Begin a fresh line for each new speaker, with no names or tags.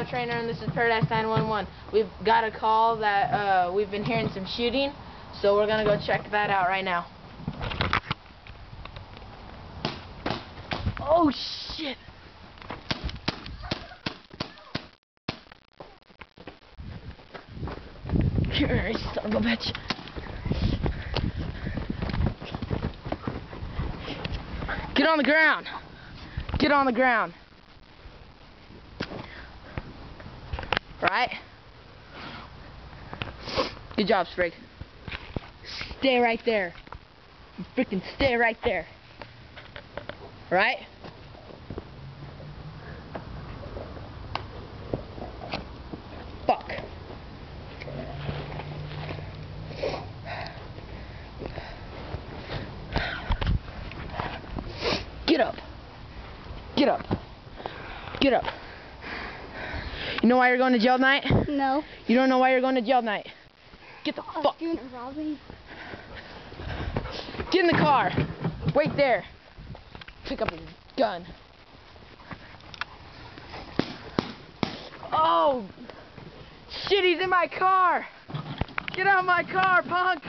Auto Trainer, and this is Paradise 911. We've got a call that we've been hearing some shooting, so we're gonna go check that out right now. Oh shit! Here, son of a bitch. Get on the ground. Get on the ground. Right? Good job, Sprig. Stay right there. You freaking stay right there. Right? Fuck. Get up. Get up. Get up. You know why you're going to jail tonight?
No.
You don't know why you're going to jail tonight? Get the fuck.
Doing a robbery.
Get in the car. Wait there. Pick up his gun. Oh! Shit, he's in my car! Get out of my car, punk!